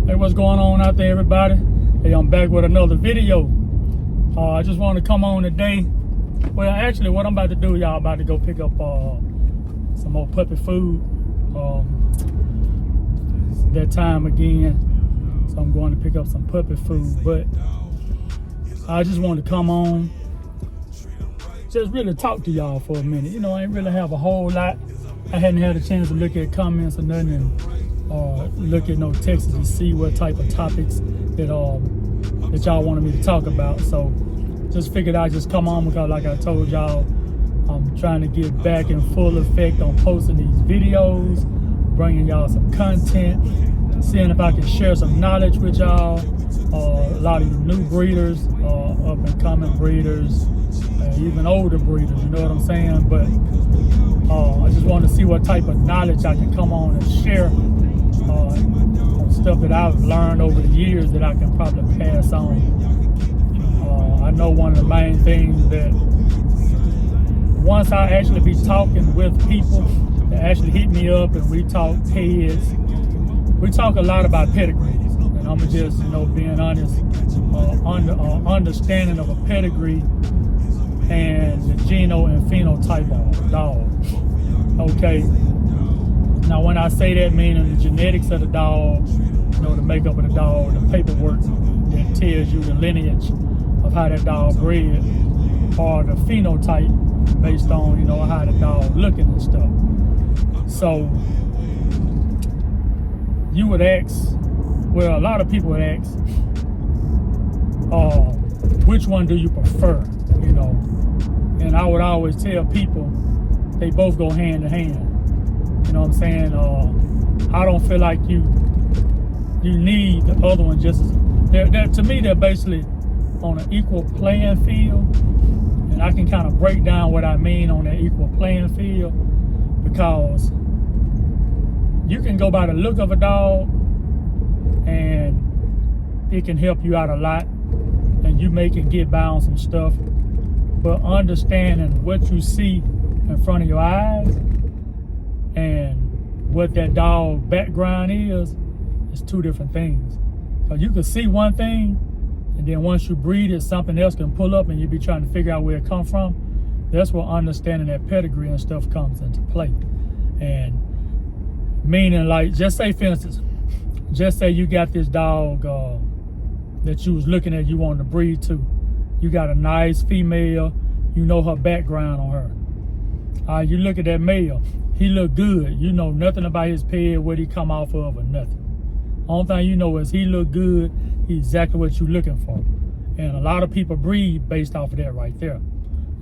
Hey, what's going on out there, everybody? Hey, I'm back with another video. I just want to come on today. Well, actually, what I'm about to do, y'all, about to go pick up some more puppy food. That time again, so I'm going to pick up some puppy food. But I just want to come on, just really talk to y'all for a minute. You know, I ain't really have a whole lot. I hadn't had a chance to look at comments or nothing, and look at no texts to see what type of topics that y'all wanted me to talk about. So just figured I'd just come on because, like I told y'all, I'm trying to get back in full effect on posting these videos, bringing y'all some content, seeing if I can share some knowledge with y'all. A lot of you new breeders, up and coming breeders, even older breeders, you know what I'm saying? But I just want to see what type of knowledge I can come on and share, stuff that I've learned over the years that I can probably pass on. I know one of the main things that once I actually be talking with people that actually hit me up and we talk heads, we talk a lot about pedigrees. And I'm just, being honest, understanding of a pedigree and the geno and phenotype of dog. Okay. Now, when I say that, meaning the genetics of the dog, the makeup of the dog, the paperwork that tells you the lineage of how that dog bred, or the phenotype based on, how the dog looking and stuff. So you would ask, well, a lot of people would ask, which one do you prefer, And I would always tell people they both go hand in hand. You know what I'm saying? I don't feel like you need the other one just as, to me, they're basically on an equal playing field. And I can kind of break down what I mean on that equal playing field, because you can go by the look of a dog and it can help you out a lot and you may can get by on some stuff. But understanding what you see in front of your eyes and what that dog background is two different things. Because you can see one thing, and then once you breed it, something else can pull up and you be trying to figure out where it come from. That's where understanding that pedigree and stuff comes into play. And meaning, like, just say, for instance, just say you got this dog that you was looking at, you wanted to breed to. You got a nice female, you know her background on her. You look at that male, he look good. You know nothing about his ped, what he come off of, or nothing. Only thing you know is he look good, he's exactly what you're looking for. And a lot of people breed based off of that right there.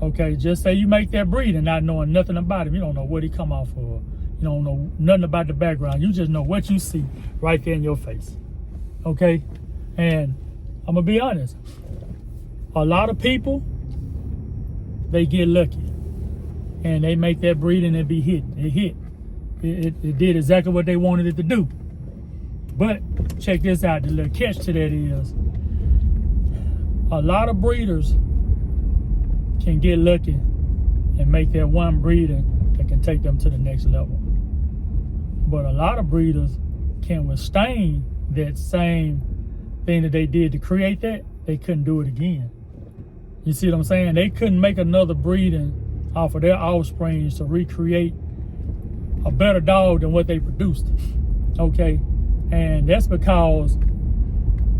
Okay, just say you make that breed and not knowing nothing about him. You don't know what he come off of. You don't know nothing about the background. You just know what you see right there in your face. Okay? And I'm going to be honest. A lot of people, they get lucky. And they make that breed and it be hit. It hit. It did exactly what they wanted it to do. But check this out. The little catch to that is a lot of breeders can get lucky and make that one breeder that can take them to the next level. But a lot of breeders can withstand that same thing that they did to create that. They couldn't do it again. You see what I'm saying? They couldn't make another breeding off of their offspring to recreate a better dog than what they produced. Okay? And that's because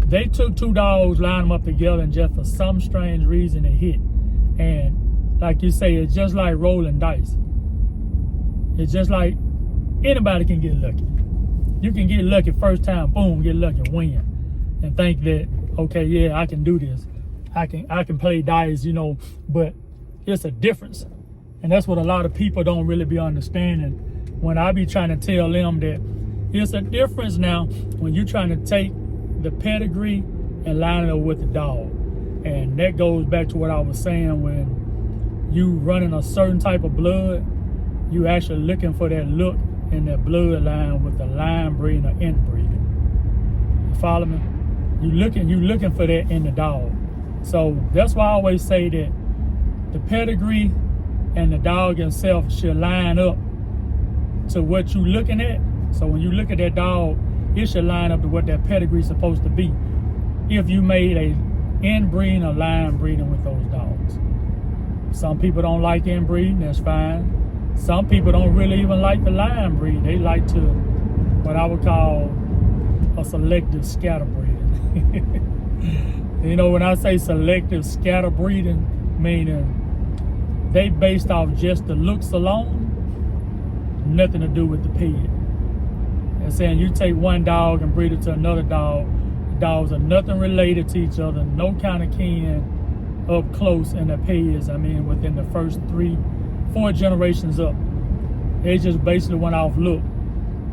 they took two dogs, lined them up together, and just for some strange reason it hit. And like you say, it's just like rolling dice. It's just like anybody can get lucky. You can get lucky first time, boom, get lucky, win. And think that, okay, yeah, I can do this. I can play dice, but it's a difference. And that's what a lot of people don't really be understanding. When I be trying to tell them that it's a difference now when you're trying to take the pedigree and line it up with the dog. And that goes back to what I was saying, when you running a certain type of blood, you actually looking for that look in that bloodline with the line breeding or inbreeding. You follow me? You looking for that in the dog. So that's why I always say that the pedigree and the dog itself should line up to what you looking at. So when you look at that dog, it should line up to what that pedigree is supposed to be. If you made a inbreeding or line breeding with those dogs. Some people don't like inbreeding, that's fine. Some people don't really even like the line breed. They like to, what I would call a selective scatter breeding. You know, when I say selective scatter breeding, meaning they based off just the looks alone, nothing to do with the pig. And saying you take one dog and breed it to another dog, the dogs are nothing related to each other, no kind of kin up close in the pigs. I mean, within the first 3-4 generations up, they just basically went off look.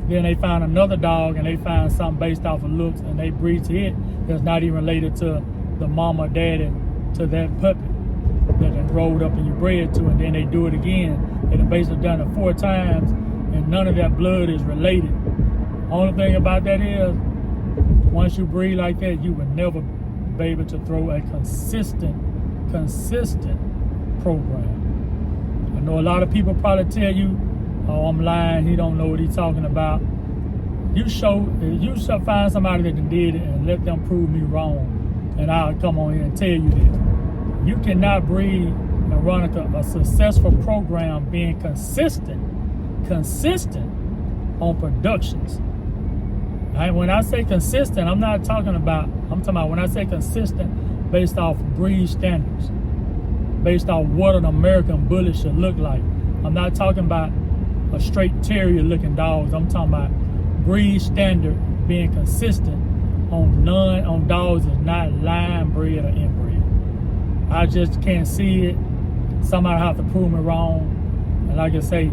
Then they find another dog and they find something based off of looks and they breed to it that's not even related to the mama or daddy to that puppy that they rolled up and you bred to, and then they do it again. And they basically done it 4 times and none of that blood is related. Only thing about that is, once you breed like that, you would never be able to throw a consistent program. I know a lot of people probably tell you, oh, I'm lying, he don't know what he's talking about. You should find somebody that did it and let them prove me wrong, and I'll come on here and tell you this. You cannot breed and run a successful program being consistent on productions. When I say consistent, I'm talking about when I say consistent based off breed standards, based off what an American Bully should look like. I'm not talking about a straight terrier looking dogs. I'm talking about breed standard being consistent on dogs that's not line bred or inbred. I just can't see it. Somebody have to prove me wrong. And like I say,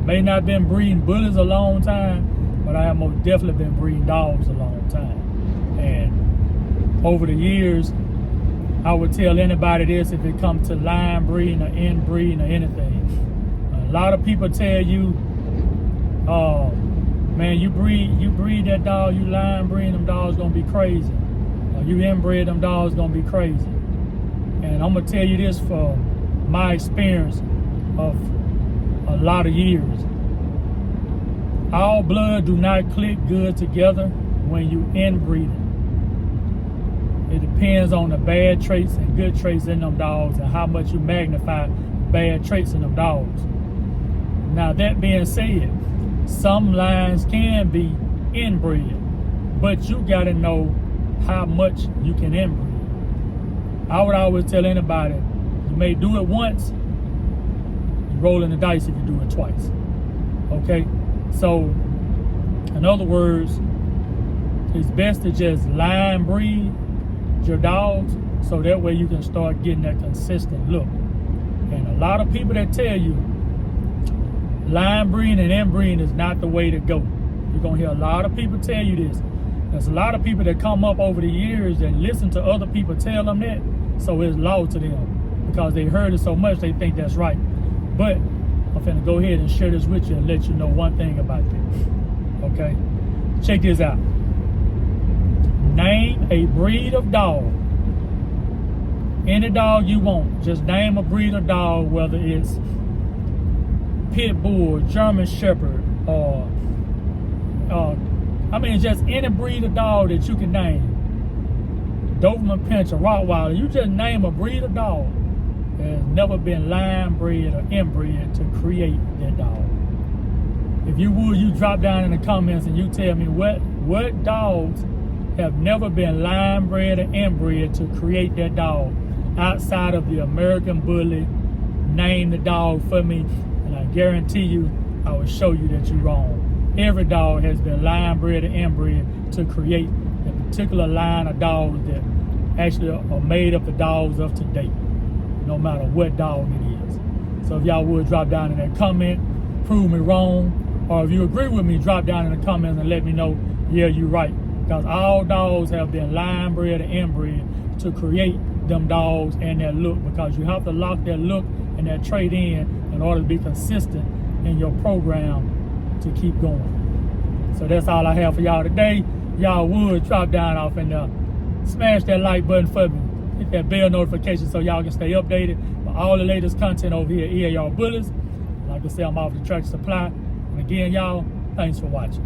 may not been breeding bullies a long time, but I have most definitely been breeding dogs a long time. And over the years, I would tell anybody this if it comes to line breeding or inbreeding or anything. A lot of people tell you, oh, man, you breed that dog, you line breed, them dogs gonna be crazy. Or you inbred, them dogs gonna be crazy. And I'm gonna tell you this for my experience of a lot of years. All blood do not click good together when you inbreed it. It depends on the bad traits and good traits in them dogs and how much you magnify bad traits in them dogs. Now that being said, some lines can be inbred, but you gotta know how much you can inbreed. I would always tell anybody, you may do it once, you're rolling the dice if you do it twice. Okay? So, in other words, it's best to just line breed your dogs so that way you can start getting that consistent look. And a lot of people that tell you line breeding and inbreeding is not the way to go. You're gonna hear a lot of people tell you this. There's a lot of people that come up over the years that listen to other people tell them that, so it's law to them because they heard it so much they think that's right. But I'm finna go ahead and share this with you and let you know one thing about this. Okay? Check this out. Name a breed of dog. Any dog you want. Just name a breed of dog, whether it's Pit Bull, German Shepherd, or just any breed of dog that you can name. Doberman Pinscher, Rottweiler. You just name a breed of dog that has never been line bred or inbred to create that dog. If you would, you drop down in the comments and you tell me what dogs have never been line bred or inbred to create that dog outside of the American Bully. Name the dog for me, and I guarantee you I will show you that you're wrong. Every dog has been line bred or inbred to create a particular line of dogs that actually are made up the dogs of today, no matter what dog it is. So if y'all would drop down in that comment, prove me wrong, or if you agree with me, drop down in the comments and let me know, yeah, you're right. Because all dogs have been line bred or inbred to create them dogs and that look, because you have to lock that look and that trait in order to be consistent in your program to keep going. So that's all I have for y'all today. Y'all would drop down off and smash that like button for me. Hit that bell notification so y'all can stay updated for all the latest content over here at E.A.R Bullies. Like I said, I'm off the Tractor Supply. And again, y'all, thanks for watching.